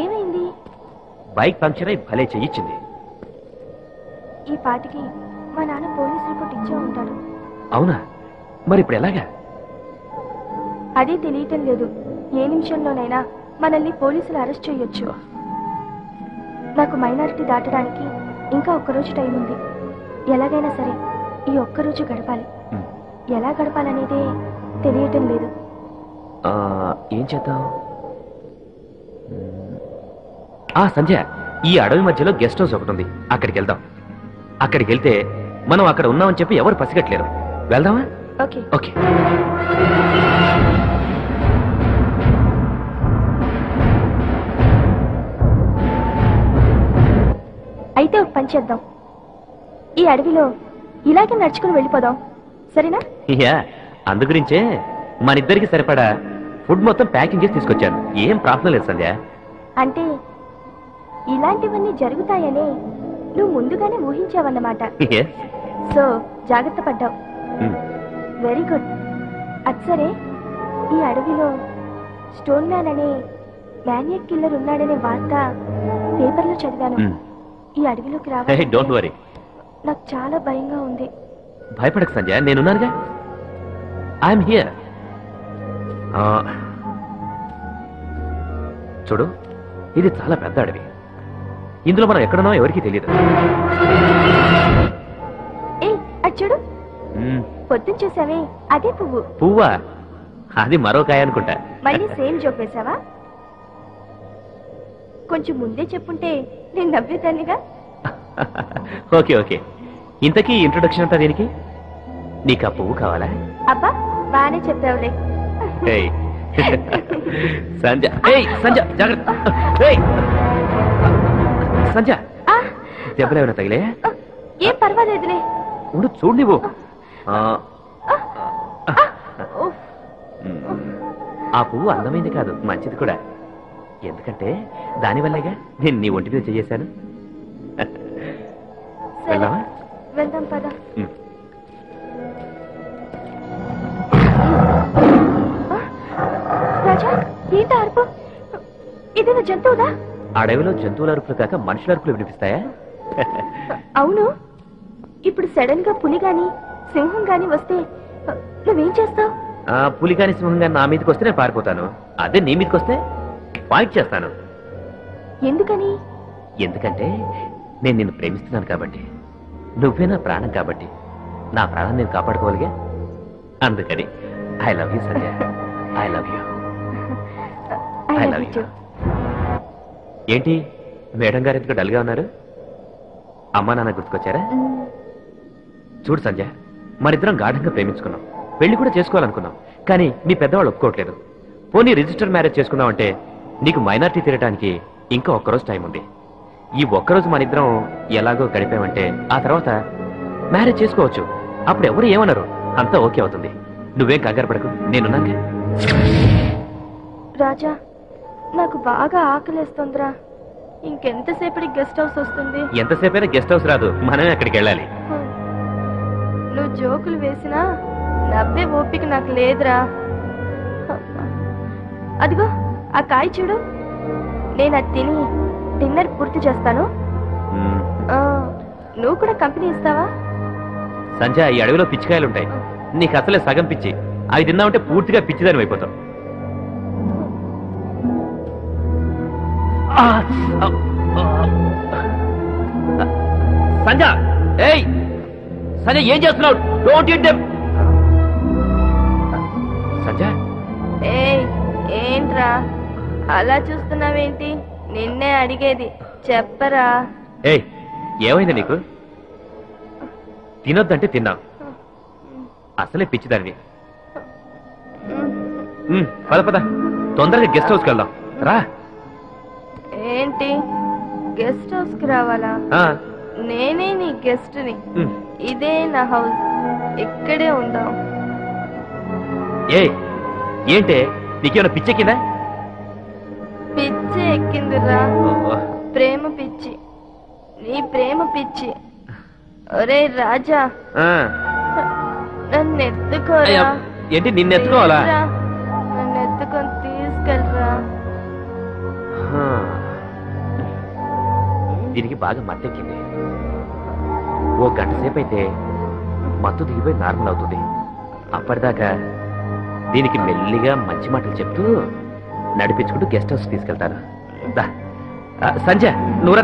ఏమైంది? Bike puncture అయి భలే చెయ్యించింది. ఈ పాటికి మా నాన్న పోలీస్ రిపోర్ట్ ఇచ్చే ఉంటాడు. అవునా? మరి ఇప్పుడు ఎలాగా? అదే తెలియటం లేదు. ఏ నిమిషంలోనైనా మనల్ని పోలీసులు అరెస్ట్ చేయొచ్చు. నాకు మైనారిటీ దాటడానికి ఇంకా ఒక్కరోజు టైం ఉంది. ఎలాగైనా సరే ఈ ఒక్కరోజు గడపాలి. ఎలా గడపాలనేదే తెలియటం లేదు. ఏం చేద్దాం? సంధ్య, ఈ అడవి మధ్యలో గెస్ట్ హౌస్ ఒకటి ఉంది, అక్కడికి వెళ్దాం. అక్కడికి వెళ్తే మనం అక్కడ ఉన్నామని చెప్పి ఎవరు పసిగట్లేరు. వెళ్దామా? Okay okay. అయితే ఒక పని చేద్దాం. ఈ అడవిలో ఇలాగే నడుచుకుని వెళ్ళిపోదాం, సరేనా? అందుగురించే మనిద్దరికి సరిపడా ఫుడ్ మొత్తం ప్యాకింగ్ చేసి తీసుకొచ్చాను. ఏం ప్రాబ్లం లేదు సంధ్య. అంటే ఇలాంటివన్నీ జరుగుతాయని నువ్వు ముందుగానే ఊహించావన్నమాట. సో జాగ్రత్త పడ్డావు. Very good. అది సరే, ఈ అడవిలో స్టోన్ మ్యాన్ అనే మ్యానియక్ కిల్లర్ ఉన్నాడనే వార్త పేపర్లో చదివాను. ఈ అడవిలోకి రావాలి. Don't worry. నాకు చాలా భయంగా ఉంది. భయపడకు సంధ్య, నేనున్నానుగా. I'm here. చూడు, ఇది చాలా పెద్ద అడవి. ఇందులో మనం ఎక్కడనో ఎవరికీ తెలియదు. అది చూడు, పొద్దున చూసావే అదే పువ్వు. పువ్వా? అది మరో కాయ అనుకుంటా. మళ్ళీ సేమ్ జోక్ వేసావా? కొంచెం ముందే చెప్పుంటే నేను నవ్వేదాన్నిగా. Okay okay. ఇంతకీ ఇంట్రొడక్షన్ అంతా దేనికి? నీకు ఆ పువ్వు కావాలా? అబ్బా, బానే చెప్పావులే. సంధ్య, సంధ్య జాగ్రత్త. సంధ్య, దెబ్బలు ఏమైనా తగిలే? ఏం పర్వాలేదులే. ఉండు, చూడు నువ్వు. ఆ పువ్వు అందమైంది కాదు, మంచిది కూడా. ఎందుకంటే దానివల్లేగా నేను నీ ఒంటి మీద చేశాను. వెళ్దామా? వెళ్దాం పద. రాజా, ఏంటి అరుపు? ఇదేనా జంతువుదా? అడవిలో జంతువుల అరుపులు కాక మనుషుల అరుపులు వినిపిస్తాయా? అవును. ఇప్పుడు సడన్ గా పులి గాని సింహం గాని వస్తే నువ్వేం చేస్తావు? పులి గాని సింహం గాని నా మీదకి వస్తే నేను పారిపోతాను. అదే నీ మీదకి వస్తే ఫైట్ చేస్తాను. ఎందుకని? ఎందుకంటే నేను నిన్ను ప్రేమిస్తున్నాను కాబట్టి. నువ్వే నా ప్రాణం కాబట్టి. నా ప్రాణం నేను కాపాడుకోవాలిగా. అందుకని I love you Sandhya. I love you. I love you. ఏంటి మేడం గారు ఎందుకు డల్గా ఉన్నారు? అమ్మా నాన్న గుర్తుకొచ్చారా? చూడు సంధ్య, మరిద్దరం గాఢంగా ప్రేమించుకున్నాం, పెళ్లి కూడా చేసుకోవాలనుకున్నాం. కానీ మీ పెద్దవాళ్ళు ఒప్పుకోవట్లేదు. పోనీ రిజిస్టర్ మ్యారేజ్ చేసుకుందామంటే నీకు మైనారిటీ తీరడానికి ఇంకా ఒక్కరోజు టైం ఉంది. ఈ ఒక్కరోజు మన ఇద్దరం ఎలాగో గడిపామంటే ఆ తర్వాత మ్యారేజ్ చేసుకోవచ్చు. అప్పుడు ఎవరు ఏమన్నారు, అంతా ఓకే అవుతుంది. నువ్వేం కంగారు పడకు, నేనున్నాక. రాజా, నాకు బాగా ఆకలేస్తుందిరా. ఇంకెంతసేపటికి గెస్ట్ హౌస్ వస్తుంది? ఎంతసేపైనా గెస్ట్ హౌస్ రాదు, మనమే అక్కడికి వెళ్ళాలి. నువ్వు జోకులు వేసినా నవ్వే ఓపిక నాకు లేదురా. అదిగో ఆ కాయ చూడు. నేను అది తిని డిన్నర్ పూర్తి చేస్తాను. నువ్వు కూడా కంపెనీ ఇస్తావా? సంజయ్, ఈ అడవిలో పిచ్చికాయలుంటాయి. నీకు అసలే సగం పిచ్చి. అవి తిన్నామంటే పూర్తిగా పిచ్చిదాని అయిపోతావు. సంజయ్, సంజయ్ ఏం చేస్తున్నావు? Don't eat them. సంజయ్, ఏంట్రా అలా చూస్తున్నావేంటి? నిన్నే అడిగేది, చెప్పరా. ఏమైంది నీకు? తినొద్దంటే తిన్నావు. అసలే పిచ్చిదానివి. పద పద, తొందరగా గెస్ట్ హౌస్కి వెళ్దాం రా. ఏంటి గెస్ట్ హౌస్ కి రావాలా? నేనే నీ గెస్ట్ ని. ఇదే నా హౌస్, ఇక్కడే ఉందాం. ఏంటే నీకేమైనా పిచ్చెక్కిందా? పిచ్చి ఎక్కిందిరా, ప్రేమ పిచ్చి. నీ ప్రేమ పిచ్చి. ఒరే రాజా, నన్ను ఎత్తుకోరా. ఏంటి నిన్ను ఎత్తుకోవాలా? నన్ను ఎత్తుకొని దీనికి బాగా మత్తెక్కింది. ఓ గంట సేపు అయితే మత్తు దిగిపోయి నార్మల్ అవుతుంది. అప్పటిదాకా దీనికి మెల్లిగా మంచి మాటలు చెప్తూ నడిపించుకుంటూ గెస్ట్ హౌస్ తీసుకెళ్తాను. సంజయ్ నువ్వురా.